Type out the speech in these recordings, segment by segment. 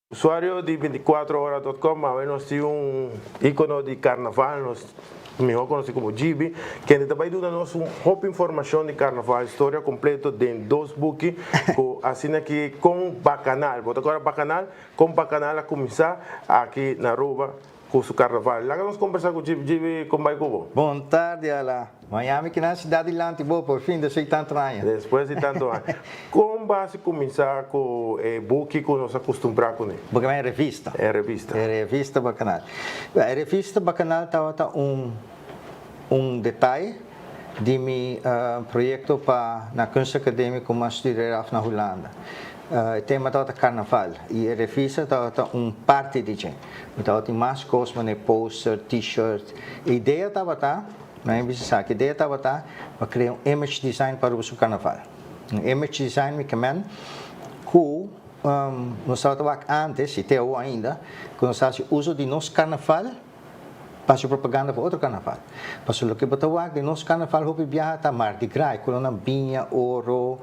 Usuário de 24horas.com, a ver, nós temos ícone de carnaval, nós melhor conhecido como Gibi, que ainda vai dar-nos uma informação de carnaval, história completa de 2 books, assim aqui com Bacanal. Bota agora Bacanal, com Bacanal a começar aqui na rua com o carnaval. Lá vamos conversar com o Gibi, como vai com Boa tarde, Ala. Miami, que na cidade de Lantibo, por fim, de 80 anos. Depois de tanto anos. Como vai começar com o book que nós acostumamos com ele? Porque é revista. É revista. É revista Bacanal. A revista Bacanal está um detalhe de meu projeto para na Kunst Acadêmica como estudar na Holanda. O tema está carnaval e a revista está parte de gente. Então tem mais coisas, poster, t-shirt. A ideia estava a ideia estava para criar image design para o carnaval. Image design que nós estávamos antes, e até hoje ainda, que nós fazemos uso de nosso carnaval para a propaganda para outro carnaval. Mas o que eu estou de nosso carnaval, eu viajar para Mardi Gras, coluna Binha, Ouro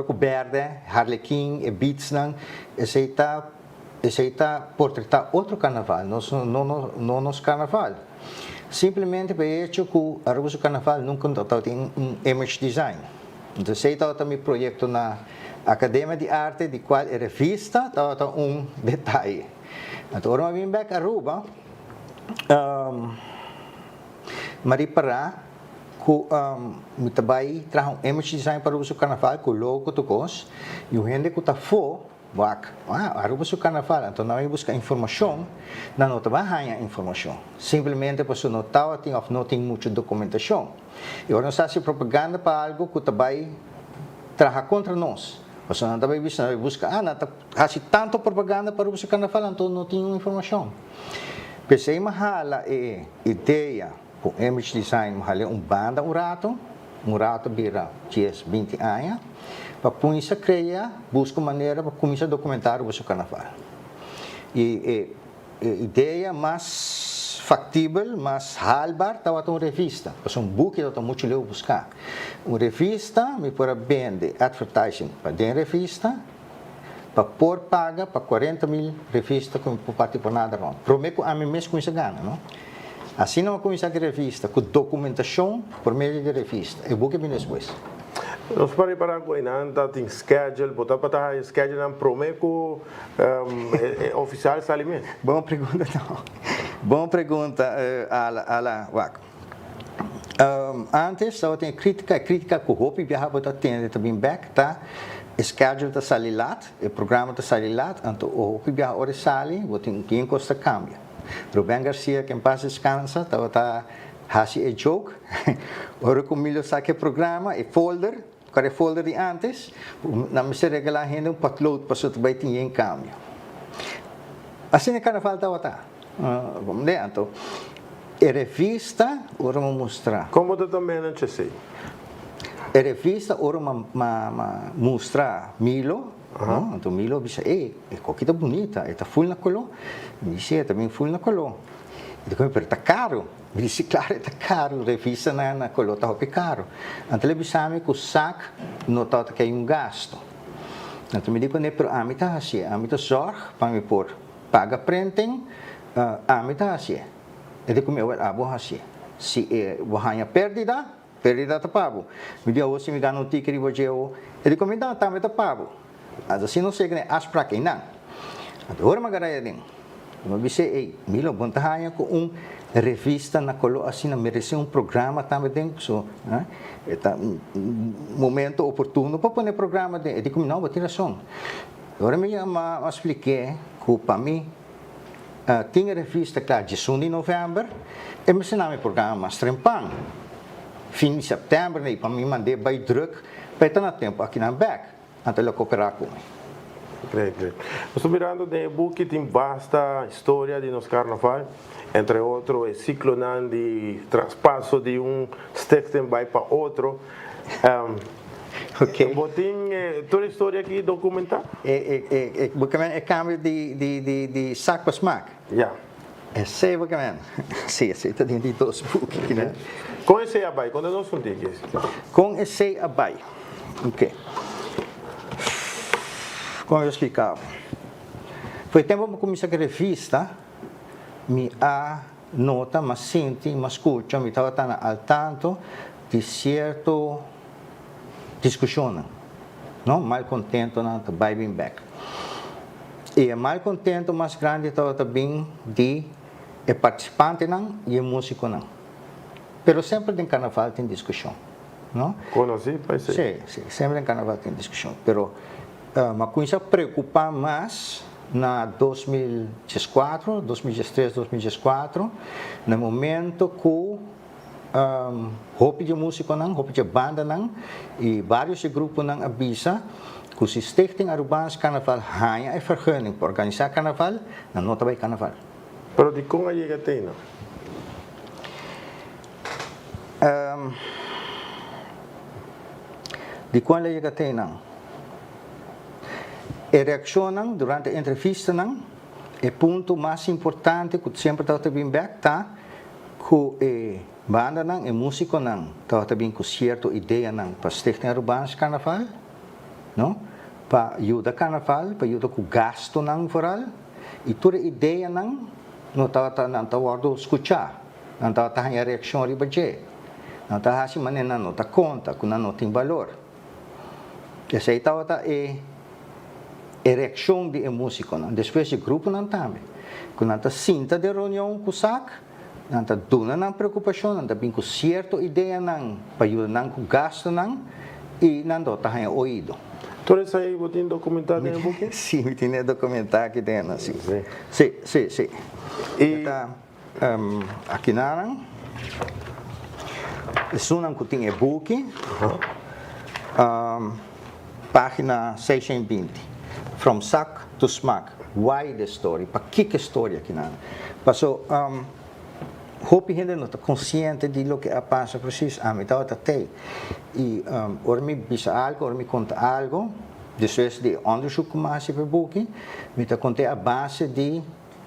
com verde, Harlequim, e Beats, esse está portretar outro carnaval, não nosso carnaval. Simplesmente por isso que a revista Carnaval nunca tem image design. Então, esse é meu projeto na Academia de Arte, de qual a revista tem detalhe. Então, agora eu vim back a Aruba, Maripará, que me trabalhei traz image design para o Carnaval, com o logo do cos, e o gente que está fora, Aruba o carnaval, então não busca informação, não vai informação. Simplesmente porque não tem muita documentação. E agora nós fazemos propaganda para algo que também traga contra nós. Você não também busca, faz tanto propaganda para o carnaval, então não tem informação. Pensei mahala ideia, o image design, mahala banda um rato vira 10, 20 anos, para começar a criar, busca maneira para começar a documentar o seu carnaval. E a ideia mais factível, mais halbar, estava uma revista. Porque book que eu muito leio buscar. Uma revista, me pode vender advertising para dentro da revista, para pôr paga para 40 mil revistas que não pode por nada. Prometo a mim mesmo com isso ganha, não? Assim não começar a revista, com documentação por meio da revista. E o book vem depois. Nós para com ainda tem schedule, botar para estar schedule não prometo oficial salimento. Boa pergunta não. Boa pergunta, ala Waco. Antes só tem crítica que o Hopi viajava para ter também back, tá? Schedule da salilat, o programa da salilat, então o Hopi viaja hora sali, botem quem custa cambia. Rubén Garcia, quem passa descansa, tá hasi a joke. Ora comigo saque programa e folder, cada folder de antes, na mesa regalar ainda upload para o trabalho tinha em câmbio. Assim é carnaval tá. Vamos ver então. A revista ora vamos mostrar. Como tu também não sei. A revista ora mostrar Milo. Então Milo disse, coquita bonita, está full na colô. Disse, também full na colô. E depois, pero está caro. Me disse, claro, está caro. Revista na colô está caro. Então ele disse que o saco não está que é gasto. Então me disse, pero a mim está assim, a mim está zorg para me pôr paga printing, a mim está assim. E depois me disse, bom assim. Se você perdida está pago. Me disse, você me ganha um ticket de você. E depois me dá, também está pago. Assim não sei que as para quem não. Agora magaraya din. Eu disse, Milo, bontahanha com revista na colo assim merece programa também tem so, momento oportuno para pôr programa de. Eu digo, não, vou ter razão. Agora me expliquei que para mim tinha revista claro de 1 de novembro e me ensinava programa mais trempang. Fim de setembro, né, para mim mandei by druk, para estar na tempo aqui na back. Então ele cooperar comigo. Great. Estou mirando de book que tem vasta história de nosso carnaval, entre outros, o ciclo de traspasso de texto vai para outro. Ok. Botem toda a história aqui documentada? É câmbio de saco para smack. Já. Esse é bacana. Sim, esse está dentro de 2 books. Né? Com esse abai, quando nós fundimos? Com esse abai. Ok. Como eu explicava, Foi tempo que começar a revista, me a nota, mas senti, mas escuta, me estava al tanto de certo discussão, não? Mal contento na Buying Back. E o mal contento mais grande estava também de participante não e músico não. Pero sempre em carnaval tem discussão, não? Conheci, pai? Sim, sempre em carnaval tem discussão. Pero uma coisa preocupa mais na 2014, 2013, 2014, no momento que roupa de músico não, roupa de banda não, e vários grupos não avisa que o Stichting Arubaans Carnaval ganha a vergunning para organizar carnaval, não nota bij carnaval. Pero de como llega a ter, não? De quando chega a ter, não? A reação durante a entrevista, não? O ponto mais importante que sempre está bem back, tá? Que a banda não, a música não, está bem com certa ideia não para Stichting Arubaans Carnaval, não? Para ajudar carnaval, para ajudar com gasto não foral, e toda ideia não está escutar, não está a reação de budget, não está assim maneira não está conta, que não tem valor. Essa aí está a reação de música, não. Depois o grupo não também, que não está sinta de reunião com o sac, não está dando não preocupação, não está bem com certa ideia não para ajudar não com gasto não e não está a ouído. Todo isso aí você tem documentado em book? Sim, me tem documentado aqui dentro, assim. Sim. Sim. E aqui na sunang que tem e-book, página 620, From Sack to Smack, Why the Story, para que história aqui na. Passou, hope gente não está consciente de lo que passa preciso, me estava até e ora me bisa algo, ora me conta algo, depois de onderzoek que mais para boek, me está contando a base de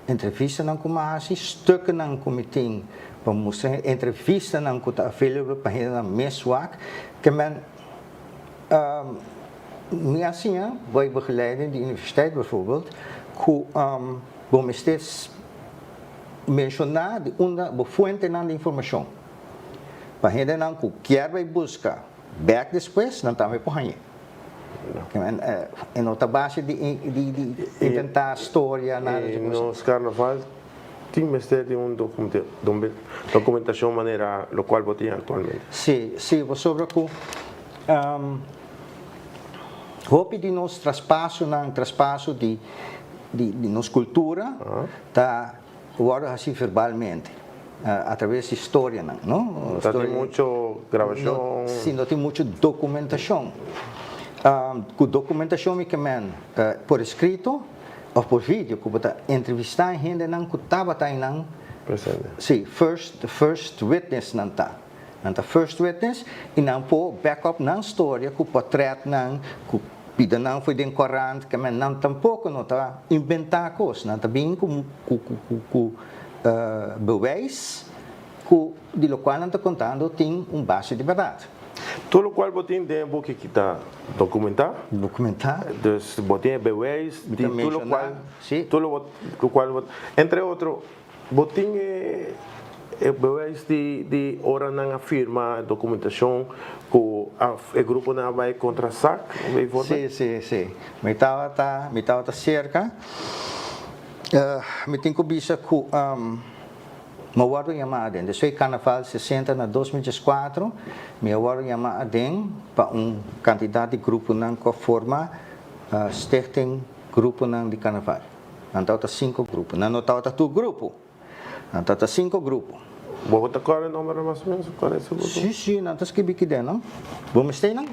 entrevista não como assim, stukken não como tem para mostrar entrevista não que está available para gente na meswak, que men me assim, vai begeleiden de universiteit bijvoorbeeld, que bom steeds mencionar de uma fonte de informação. Para gente não que quer vai buscar back depois, não também por aí. Em outra base de inventar história nada de nos carnaval tem de uma documentação maneira lo qual você tem atualmente. Sim, sobre que hope de nos traspasso de nossa cultura tá agora assim verbalmente através de história não tem muita gravação sim não tem muita documentação com documentação me quemen por escrito ou por vídeo que você entrevistar gente não que estava tá não presente sim first witness não tá first witness e não por backup não história com portrait não com vida não foi de corrente que não tampouco não tá inventar coisas não tá bem com bewijs que de lo qual não está contando tem base de verdade. Tudo o qual você tem book que está documentado. Documentado. Você tem bewijs de tudo o qual entre outros você tem bewijs de hora não afirma documentação que o grupo não vai contra SAC. Sim. Me estava cerca. Me tem que bisa que me guardo chamada depois carnaval 60 na 2004 me guardo chamada para candidato de grupo não que forma Stichting grupo não de carnaval não está 5 grupos não está 2 grupos não está 5 grupos. Vou botar qual é o número mais ou menos? Qual é esse grupo? Sim, não está escrito aqui dentro, não? Vamos ter, não?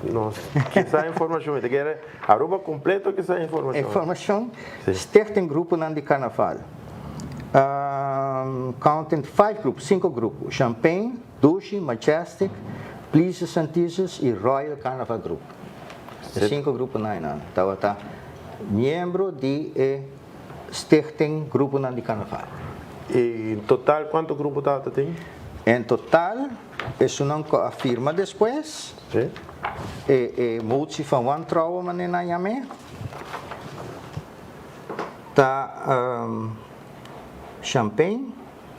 Não, que essa informação, você quer arroba completo que essa informação? Informação, Stichting grupo não de carnaval. Counting 5 grupos, Champagne, Dushi, Majestic, Please Santisos e Royal Carnaval Group. 5 grupos não. Então, está membro de Stichting grupo não de carnaval. E em total, quantos grupos tem? Em total, isso não afirma depois. Sim. Motie van wantrouwen, meneer Nayame. tá Champagne,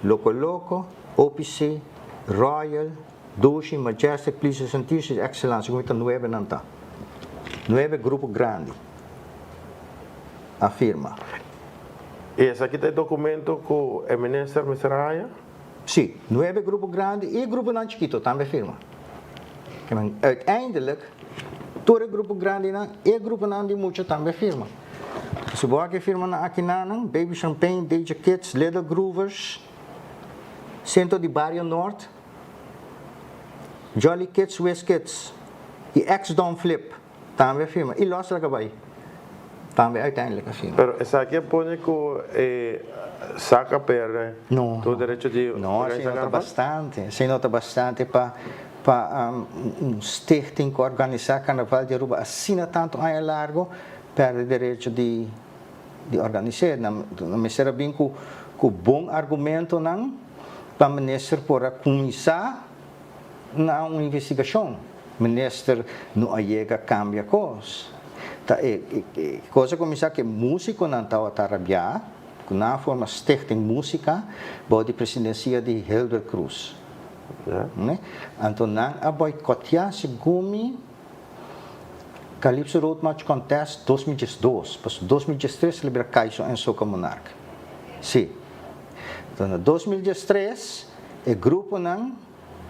Loco Loco, OPC, Royal, Doshi, Majestic, Pleasure Santíssimos, Excellence, como está 9 não tá. 9 grupo grande. Afirma. E esse aqui tem documento com o ministro Misraia? Sim, 9 grupo grande e grupo não chiquito também afirma. Uiteindelijk, todo grupo grande e grupo não de muito também afirma. Se você firma na Aquinanan, Baby Champagne, Deja Kids, Little Groovers, Centro de Barrio Norte, Jolly Kids, West Kids, e X-Don Flip, também firma. E Los Lagabay, também uiteindelijk firma. Pero essa aqui põe que saca perna. Não. O direito de Não, se nota bastante para stichting que organizar carnaval de Aruba assina tanto a largo para o direito de organizar. Não me será bem com bom argumento não para o ministro para começar na uma investigação. O ministro não chega a cambiar coisas. Coisa começar que músico não está a trabalhar, na forma stichting música, para a presidência de Hilder Cruz. Então, não a boicotear segundo Calypso Road March Contest 2012, mas 2013 celebra Caixa em Soca Monarca. Sim. Então, em 2013, o grupo não,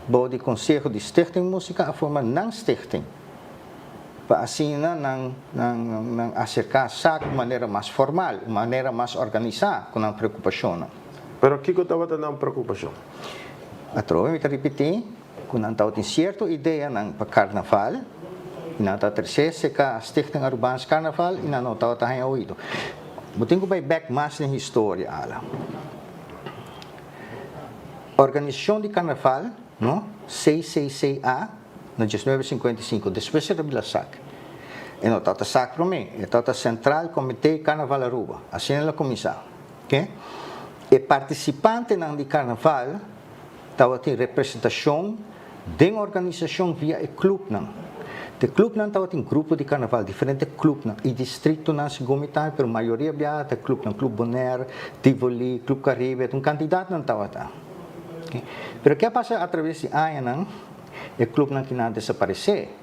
o Conselho de Stichting Música, a forma não stichting. Para assim, não acercar de maneira mais formal, maneira mais organizada, com uma preocupação. Pero aqui que eu estava tendo uma preocupação. Atrás, eu repetir, quando não tem certa ideia para carnaval, e não está terceiro, se a Stichting Urbanos Carnaval, e não está ouvido. Eu tenho que ir back mais na história. Organização de Carnaval, no? CCCA, no 1955, depois se revela SAC. E não está SAC para mim, está Central Comitê Carnaval Aruba, assim ela começou. Okay? E participante de Carnaval, estava tem representação de uma organização via o clube. O clube não estava tem grupo de carnaval, diferente clube e distrito não se gomitar, mas a maioria havia o clube Bonaire, Tivoli, Clube Caribe, candidato não estava lá. Mas o que passa através de anos, o clube não tinha desaparecer.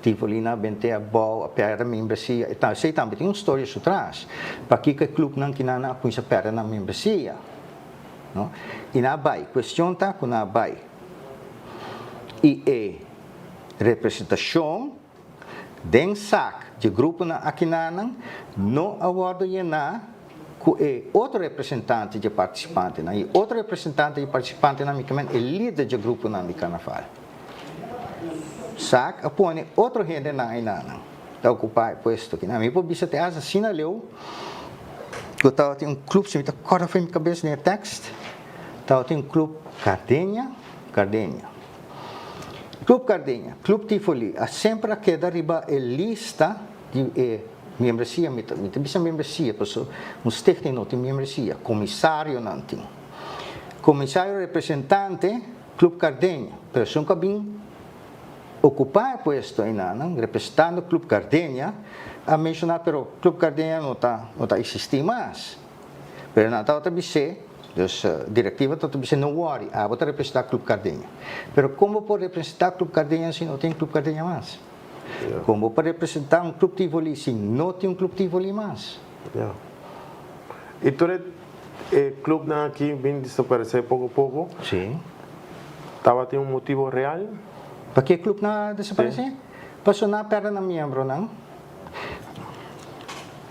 Tivoli não bentea a perda membresia, então sei também tem uma história por trás, para que o clube não tinha a coisa perda na membresia. No? E na vai, questão está com na vai. E representação den SAC de grupo na Aquinanan no aguardo na com outro representante de participante, e outro representante de participante na é líder de grupo na de carnaval. SAC apone outro gente na Aquinanan, está ocupar posto aqui. Na minha publicidade até asa sinaleu que eu tenho clube se me está corta foi minha cabeça no texto. Então tem clube Cardenha. Clube Cardenha, Clube Tivoli, sempre queda arriba a lista de membresia, me bisa membresia, porque uns técnicos não tem membresia, comissário não tem. Comissário representante, Clube Cardenha, pessoa que vem ocupar posto aí não, representando Clube Cardenha, a mencionar, pero Clube Cardenha não está existindo mais. Pero não está também dus directiva tot bisa no worry, vou representar Clube Cardenha. Pero como pode representar Clube Cardenha se não tem Clube Cardenha mais? Yeah. Como pode representar Clube Tivoli se não tem Clube Tivoli mais? Yeah. E todo o clube aqui vem desaparecer pouco a pouco? Sim. Estava tendo motivo real? Para que o clube não desaparecer? Passou na perda na membro, não?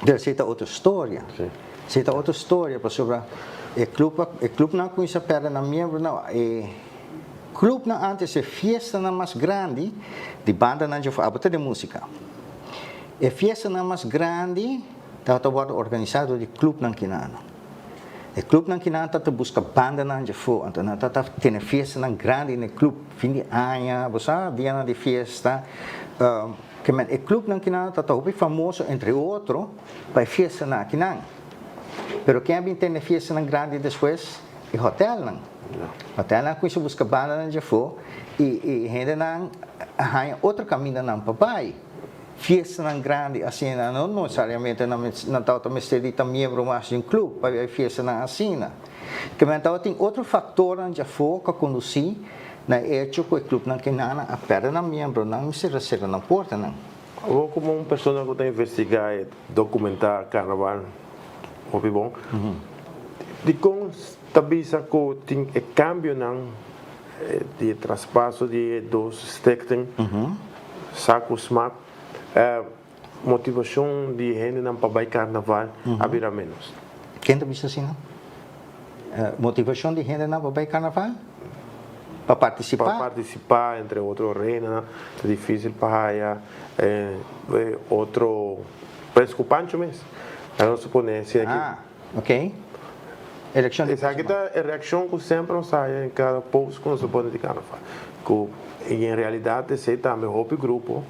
Deve ser outra história. Sim. Ser outra história, para sobre o clube não conhece perda na membro, não. O clube não antes é festa na mais grande de banda não já foi de música. É festa na mais grande estava organizado de clube não quinano. O clube não quinano está busca banda não já foi, então não está tendo festa não grande no clube fim de ano, você dia de festa. Que o clube não quinano está muito famoso entre outros para festa não quinano. Pero quem tem festa não grande depois é hotel não. Hotel não conhece busca banda não já foi e ainda não há outro caminho não papai. fiesta tan grande assim, não necessariamente não está também ser membro mais de um clube, para a fiesta na assina. Que então tem outro fator que foi que conduzir na hecho que o clube não que nada a perda na membro, não se recebe na porta não. Ou como uma pessoa que está investigar e documentar carnaval, ouvi bom. De como tabisa que tem cambio não de traspasso de dos stekten, sacos map, motivação de gente não para carnaval a menos. Quem tabisa assim não? Motivação de gente não para carnaval? Para participar? Para participar, entre outros, reina, é difícil para outro, parece que o Pancho mesmo. Não se pone aqui. Ok. Eleição de essa aqui está a reação que sempre sai em cada post que se pone de carnaval. Que em realidade se também o grupo,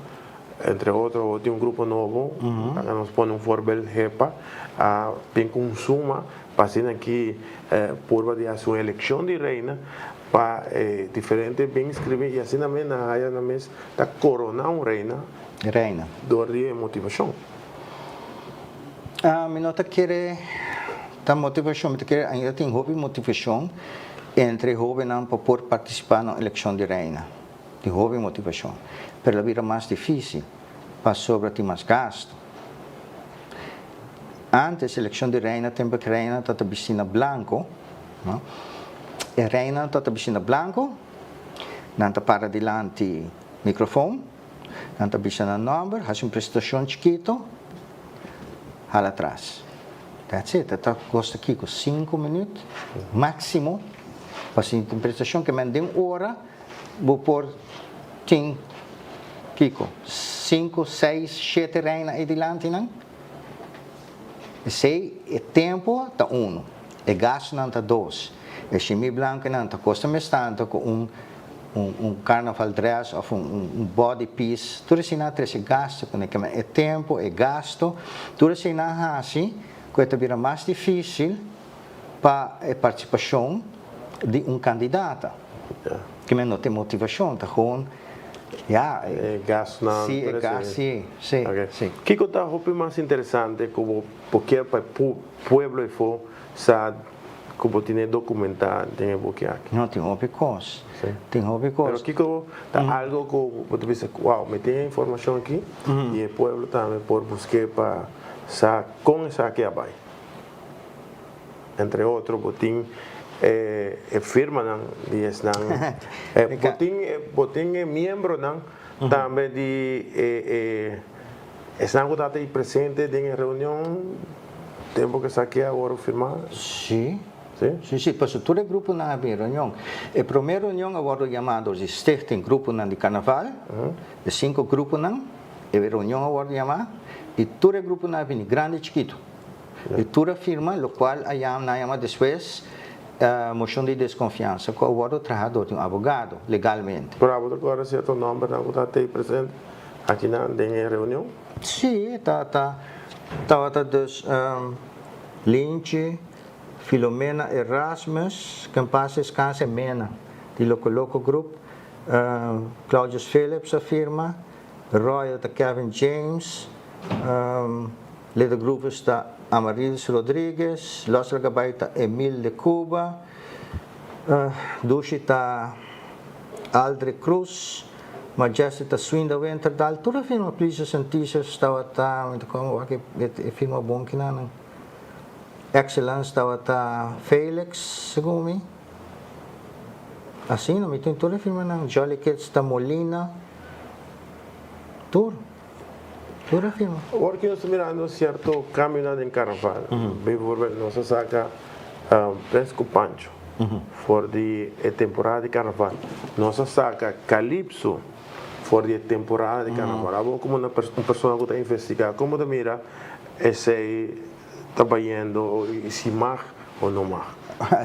entre outros, tem um grupo novo, que nos põe forbel HEPA, bem consuma, passando aqui por de sua eleição de reina, para diferente bem escrever e assim também na área na mesa da coronar um reina do dia de motivação. Me nota que a motivação, ainda tem hobby motivação entre jovens não para poder participar na eleição de reina. Tem hobby motivação, mas a vida mais difícil para sobre ter mais gasto. Antes a eleição de reina, tempo que reina está vestida branco, não? A reina está vestida branco, não está para delante microfone, não está vestida número, faz uma apresentação chiquito, hala atrás. That's it. Está gosta aqui com 5 minutos, máximo, para a apresentação que me dê uma hora, vou pôr 5, 6, 7 reinas aí delante, não? Se é tempo, está 1, é gasto, não está 2. E chimie branca não, está custa mais tanto com carnaval dress ou body piece. Tudo assim não tem gasto, é tempo, é gasto. Tudo assim não é assim, que vira mais difícil para a participação de candidato. Que não tem motivação, está com gasto não. Sim, é gasto, sim. O que está mais interessante como porque para o povo e for sabe como tem documentar tem porque aqui. Não tem hobby coisa. Tem hobby coisa. Mas Kiko tá algo que você pensa, uau, me tem informação aqui e o povo também por buscar para saber como essa aqui vai. Entre outros, botin firma não, diz não. Botin membro não, também de estão que presente em reunião tempo que saque agora firmar. Sim. Sim, mas todo grupo na reunião. A primeira reunião agora chamado de Stichting Grupo de Carnaval, de 5 grupos não, a reunião agora chamada, e todo grupo na grande e chiquito. E toda firma, o qual a chama depois moção de desconfiança, que agora o trabajador tem um advogado legalmente. Por agora certo nome não está presente aqui na reunião? Sim, está dos Lynch, Filomena Erasmus, Campaces Casa Mena, de Loco Group, Claudius Phillips afirma, Royal da Kevin James, Leda Grupo está Amarilis Rodrigues, Los Gabaita Emil de Cuba, Dushi está Aldre Cruz, Majesty está Swinda Winterdal, toda a firma Polícia Científica estava como que firma bom que não. Excellence estava Felix Segumi. Assim, não me tem toda a firma não. Jolly Kids está Molina. Toda a firma. Agora que nós estamos mirando certo caminhando em carnaval, bem por ver, nós saca Fresco Pancho, for de temporada de carnaval. Nós saca Calypso, for de temporada de carnaval. Agora como uma pessoa que está investigando, como de mira esse trabalhando se mar ou não mar?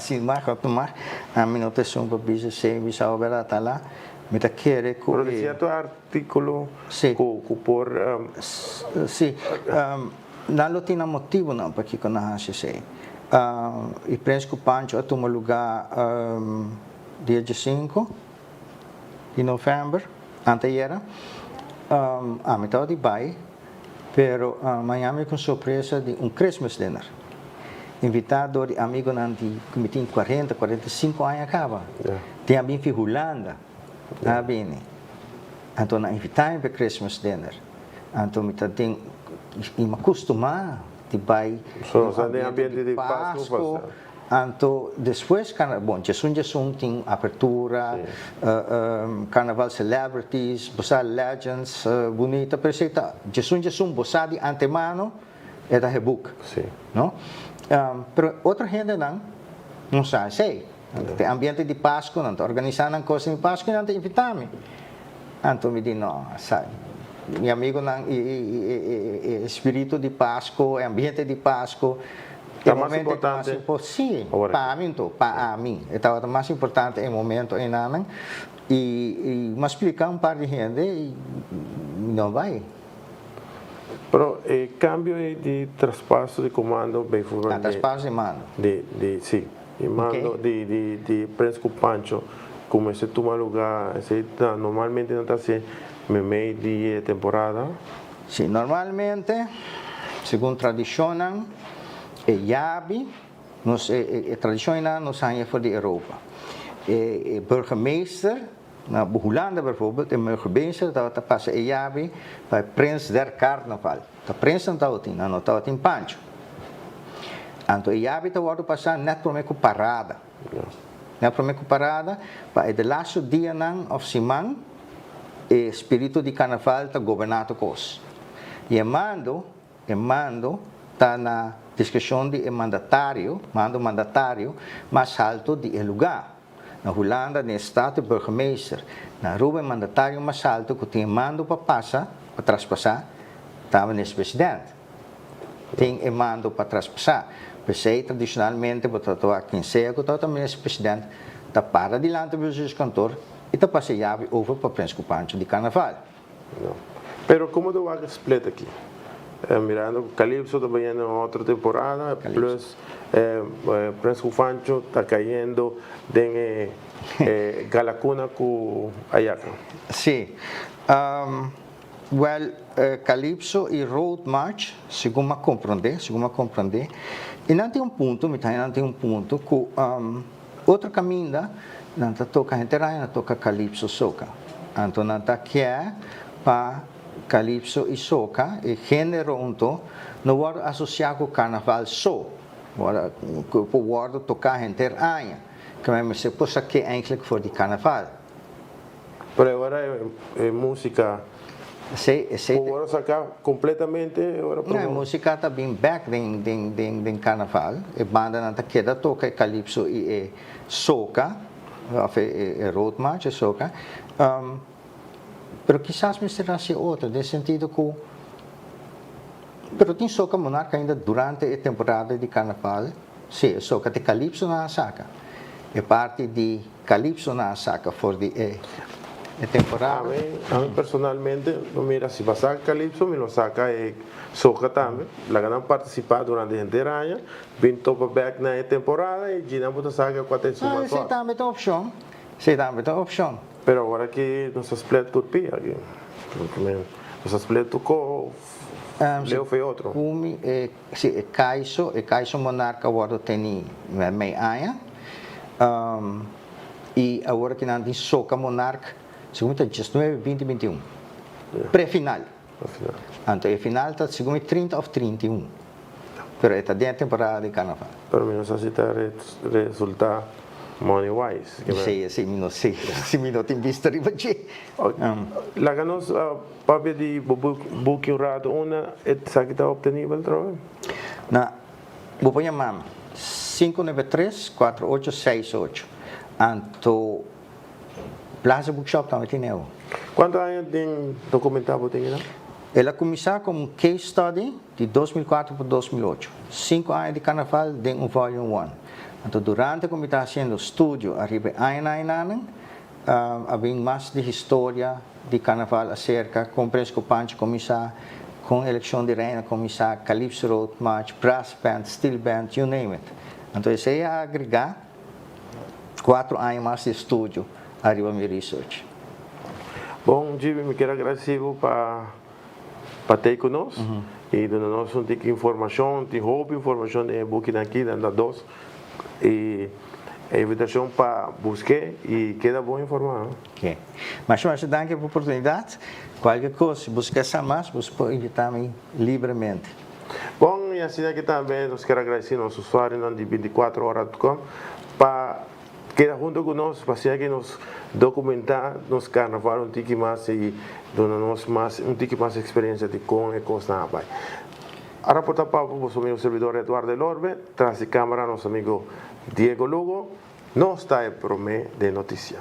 Se mar ou não mar, a minha notação para bisa se bisa obra tá lá. Me tá querer com por certo artículo que por sim não tem motivo não para que quando a gente sei e penso que o Pancho toma lugar dia 5 de novembro anteera me estaba de Dubai, pero Miami com surpresa de Christmas dinner. Invitado de amigo que me tem 40, 45 anos acaba. Tem alguém de Holanda, bem. Então na invitado para Christmas dinner. Então me tem me acostumar de Dubai. Só tem ambiente de Páscoa. Então, depois, bom, Jesus tem abertura, carnaval celebrities, bossa legends, bonita, perfeita. Jesus bossa de antemano, é da rebook. Sim. Não? Pero outra gente não sabe, sei. Tem ambiente de Páscoa, não está organizando coisas de Páscoa, não tem invitado-me. Então, me diz, não, sabe. Meu amigo, espírito de Páscoa, ambiente de Páscoa. Está mais importante. Sim, para mim. Então, o mais importante é o momento em Anang. E me explicar par de gente e não vai. Pero cambio de traspaso de comando, bem fundo. Traspaso de mando. Sim. De mando de Presco Pancho, como esse toma lugar, normalmente não está assim, meio de temporada. Sim, normalmente, segundo tradição, Yabi, traditioneel nos zijn voor de Europa. Burgemeester, na Holanda bijvoorbeeld, de burgemeester dat passa Yabi bij Prins der Carnaval. De prins dat in Pancho. Anto Yabi te wordt passar net voor mij parada. Net voor mij parada, bij de laatste dia of simang, espírito de Carnaval te governato cos. E mando tá na discussão de mandatário, mais alto de lugar. Na Holanda, no estado de burgemeester, na rua mandatário mais alto que tem mando para traspassar, estava nesse presidente. Tem mando para traspassar. Pensei tradicionalmente, para quem seja, que está também nesse presidente, está para adiante do juiz cantor e está passando chave over para o Príncipe Pancho de Carnaval. Pero como tu vas a split aqui? Mirando Calypso também em outra temporada, plus Príncipe Pancho está caindo em Galacuna com Ayaca. Sim. Calypso e Road March, segundo me compreender, e não tem ponto que outro caminho, não toca Renterai, não toca Calypso Soca. Então não está quer para Calypso e Soca, e gênero não vai associar com o Carnaval só, vai tocar Renterai, que é se possa que eigenlijk voor die Carnaval. Pero agora é música. Agora sacar completamente. A música está bem back em Carnaval. A banda não está queda toca Calypso e Soca, ou Road March e Soca. Pero quizás me será assim outra, no sentido que pero tem Soca Monarca ainda durante a temporada de Carnaval. Sim, Soca de Calypso na saca. É parte de Calypso na saca for de temporada. A mim personalmente, mira, se passar Calypso, me lo saca Soca também. La ganan participar durante a inteira ano, vem topa back na temporada e já não saca com atenção mais forte. Sim, também tem opção. Pero agora que nos split com Pia, nos split com Leo foi outro. Kumi Kaiso Monarca agora tem meio ano. E agora que não tem Soca Monarca, segundo é 19, 20, 21. Pré-final. Então, a final está segundo 30 ou 31. Pero está dentro da temporada de Carnaval. Pero menos assim está resultar money-wise. Sim, não sei. Se me não tem visto arriba de. La ganos papel de booking rato, uma sabe que está obtenível, trabalho? Não, vou pôr a mão. 593-4868. Então, Plaza Bookshop também tem eu. Quantos anos tem documentado tem lá? Ela começou como case study de 2004 para 2008. 5 anos de Carnaval tem volume 1. Então, durante como está fazendo estúdio, arriba havia mais de história de Carnaval acerca, com Príncipe Pancho começar, com eleição de reina começar, Calypso Road March, Brass Band, Steel Band, you name it. Então, isso é agregar 4 anos mais de estúdio arriba meu research. Bom, Jimmy, me quero agradecer para ter conosco e dando-nos um tipo de informação, de roupa, informação de booking aqui, dando dois. E a invitação para buscar e queda bom informado. Ok. Mas danke pela oportunidade. Qualquer coisa, buscar mais, você pode invitar-me livremente. Bom, e assim aqui também nós quero agradecer aos usuários de 24horas.com para quedar junto conosco, para assim que nos documentar nos carnaval um tique mais e dar-nos mais um tique mais experiência de com e coisa na pai. Ahora por tapar por nosso amigo servidor Eduardo Lorbe, traz de câmera nosso amigo Diego Lugo, não está em promê de notícia.